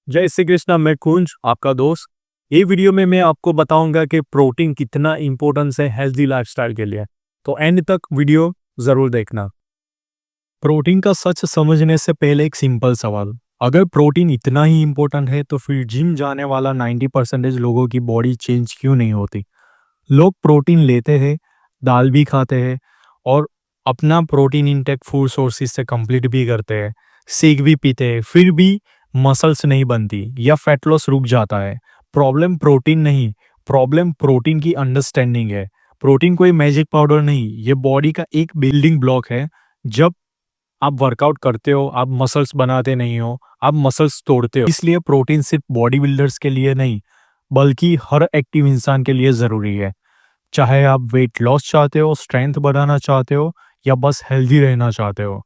जय श्री कृष्णा। मैं कुंज आपका दोस्त। ये वीडियो में मैं आपको बताऊंगा कि प्रोटीन कितना इंपॉर्टेंस है हेल्दी लाइफस्टाइल के लिए। तो एंड तक वीडियो जरूर देखना। प्रोटीन का सच समझने से पहले एक सिंपल सवाल, अगर प्रोटीन इतना ही इंपॉर्टेंट है तो फिर जिम जाने वाला 90% लोगों की बॉडी चेंज क्यों नहीं होती। लोग प्रोटीन लेते हैं, दाल भी खाते हैं और अपना प्रोटीन इंटेक फूड सोर्सेज से कंप्लीट भी करते हैं, शेक भी पीते हैं, फिर भी मसल्स नहीं बनती या फैट लॉस रुक जाता है। प्रॉब्लम प्रोटीन नहीं, प्रॉब्लम प्रोटीन की अंडरस्टैंडिंग है। प्रोटीन कोई मैजिक पाउडर नहीं, ये बॉडी का एक बिल्डिंग ब्लॉक है। जब आप वर्कआउट करते हो, आप मसल्स बनाते नहीं हो, आप मसल्स तोड़ते हो। इसलिए प्रोटीन सिर्फ बॉडी बिल्डर्स के लिए नहीं, बल्कि हर एक्टिव इंसान के लिए ज़रूरी है। चाहे आप वेट लॉस चाहते हो, स्ट्रेंथ बढ़ाना चाहते हो या बस हेल्दी रहना चाहते हो,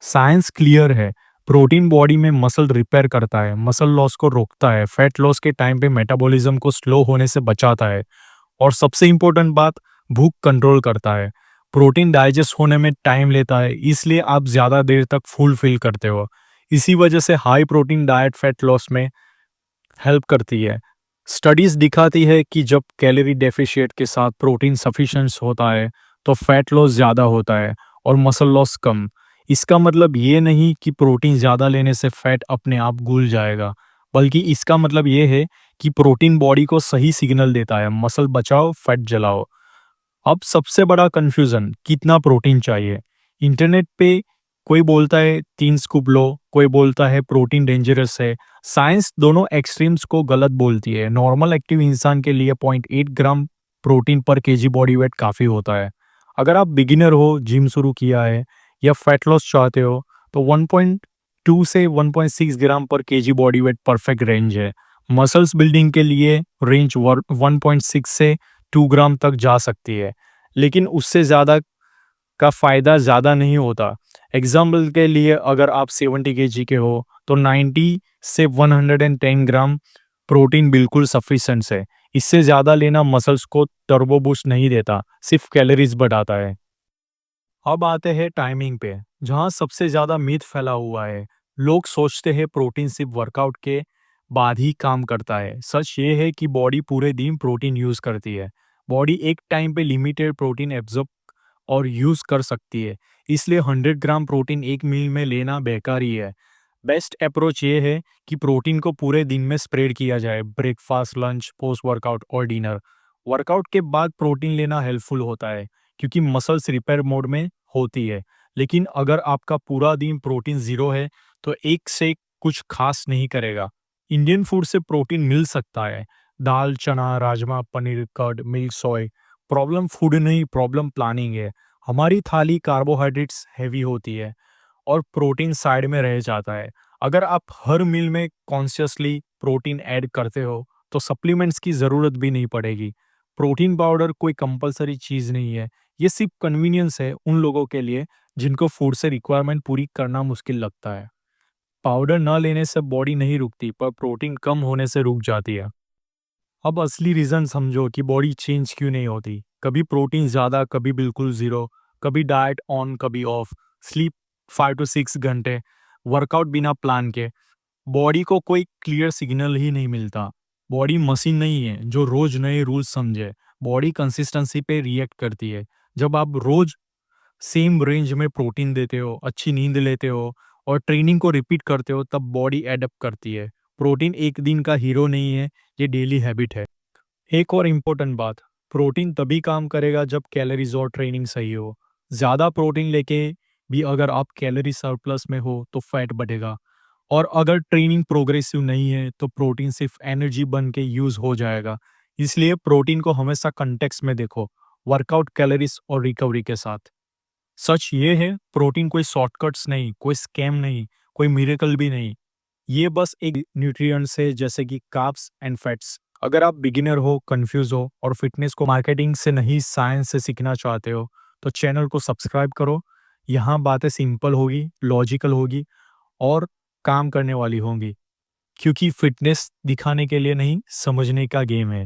साइंस क्लियर है। प्रोटीन बॉडी में मसल रिपेयर करता है, मसल लॉस को रोकता है, फैट लॉस के टाइम पे मेटाबॉलिज्म को स्लो होने से बचाता है और सबसे इंपॉर्टेंट बात, भूख कंट्रोल करता है। प्रोटीन डाइजेस्ट होने में टाइम लेता है, इसलिए आप ज़्यादा देर तक फुल फील करते हो। इसी वजह से high protein diet fat loss में हेल्प करती है। स्टडीज दिखाती है कि जब कैलोरी डेफिशिएट के साथ प्रोटीन सफिशिएंट होता है तो फैट लॉस ज़्यादा होता है और मसल लॉस कम। इसका मतलब ये नहीं कि प्रोटीन ज़्यादा लेने से फैट अपने आप घुल जाएगा, बल्कि इसका मतलब ये है कि प्रोटीन बॉडी को सही सिग्नल देता है, मसल बचाओ, फैट जलाओ। अब सबसे बड़ा कंफ्यूजन, कितना प्रोटीन चाहिए। इंटरनेट पे कोई बोलता है 3 स्कूप लो, कोई बोलता है प्रोटीन डेंजरस है। साइंस दोनों एक्सट्रीम्स को गलत बोलती है। नॉर्मल एक्टिव इंसान के लिए 0.8 ग्राम प्रोटीन पर केजी बॉडी वेट काफ़ी होता है। अगर आप बिगिनर हो, जिम शुरू किया है या फैट लॉस चाहते हो तो 1.2 से 1.6 ग्राम पर KG body weight perfect range है। मसल्स बिल्डिंग के लिए रेंज 1.6 से 2 ग्राम तक जा सकती है, लेकिन उससे ज़्यादा का फ़ायदा ज़्यादा नहीं होता। एग्जाम्पल के लिए, अगर आप 70 केजी के हो तो 90 से 110 ग्राम प्रोटीन बिल्कुल सफिशेंट है। इससे ज़्यादा लेना मसल्स को टर्बो बूस्ट नहीं देता, सिर्फ कैलोरीज बढ़ाता है। अब आते हैं टाइमिंग पे, जहाँ सबसे ज़्यादा मिथ फैला हुआ है। लोग सोचते हैं प्रोटीन सिर्फ वर्कआउट के बाद ही काम करता है। सच ये है कि बॉडी पूरे दिन प्रोटीन यूज़ करती है। बॉडी एक टाइम पे लिमिटेड प्रोटीन एब्जॉर्ब और यूज़ कर सकती है। इसलिए 100 ग्राम प्रोटीन एक मील में लेना बेकार ही है। बेस्ट अप्रोच ये है कि प्रोटीन को पूरे दिन में स्प्रेड किया जाए, ब्रेकफास्ट, लंच, पोस्ट वर्कआउट और डिनर। वर्कआउट के बाद प्रोटीन लेना हेल्पफुल होता है क्योंकि मसल्स रिपेयर मोड में होती है। लेकिन अगर आपका पूरा दिन प्रोटीन ज़ीरो है तो एक से कुछ खास नहीं करेगा। इंडियन फूड से प्रोटीन मिल सकता है, दाल, चना, राजमा, पनीर, कर्ड, मिल्क, सोय। प्रॉब्लम फूड नहीं, प्रॉब्लम प्लानिंग है। हमारी थाली कार्बोहाइड्रेट्स हैवी होती है और प्रोटीन साइड में रह जाता है। अगर आप हर मील में कॉन्शियसली प्रोटीन ऐड करते हो तो सप्लीमेंट्स की ज़रूरत भी नहीं पड़ेगी। प्रोटीन पाउडर कोई कंपलसरी चीज़ नहीं है, ये सिर्फ कन्वीनियंस है उन लोगों के लिए जिनको फूड से रिक्वायरमेंट पूरी करना मुश्किल लगता है। पाउडर न लेने से बॉडी नहीं रुकती, पर प्रोटीन कम होने से रुक जाती है। अब असली रीज़न समझो कि बॉडी चेंज क्यों नहीं होती। कभी प्रोटीन ज़्यादा, कभी बिल्कुल ज़ीरो, कभी डाइट ऑन, कभी ऑफ, स्लीप 5 to 6 घंटे, वर्कआउट बिना प्लान के। बॉडी को कोई क्लियर सिग्नल ही नहीं मिलता। बॉडी मशीन नहीं है जो रोज नए रूल्स समझे। बॉडी कंसिस्टेंसी पे रिएक्ट करती है। जब आप रोज सेम रेंज में प्रोटीन देते हो, अच्छी नींद लेते हो और ट्रेनिंग को रिपीट करते हो, तब बॉडी एडप्ट करती है। प्रोटीन एक दिन का हीरो नहीं है, ये डेली हैबिट है। एक और इम्पोर्टेंट बात, प्रोटीन तभी काम करेगा जब कैलोरीज और ट्रेनिंग सही हो। ज़्यादा प्रोटीन लेके भी अगर आप कैलोरी सरप्लस में हो तो फैट बढ़ेगा, और अगर ट्रेनिंग प्रोग्रेसिव नहीं है तो प्रोटीन सिर्फ एनर्जी बन के यूज़ हो जाएगा। इसलिए प्रोटीन को हमेशा कंटेक्स्ट में देखो, वर्कआउट, कैलोरीज और रिकवरी के साथ। सच ये है, प्रोटीन कोई शॉर्टकट्स नहीं, कोई स्कैम नहीं, कोई मिरेकल भी नहीं। ये बस एक न्यूट्रिएंट्स है जैसे कि कार्ब्स एंड फैट्स। अगर आप बिगिनर हो, कंफ्यूज हो और फिटनेस को मार्केटिंग से नहीं साइंस से सीखना चाहते हो तो चैनल को सब्सक्राइब करो। यहाँ बातें सिंपल होगी, लॉजिकल होगी और काम करने वाली होंगी, क्योंकि फिटनेस दिखाने के लिए नहीं, समझने का गेम है।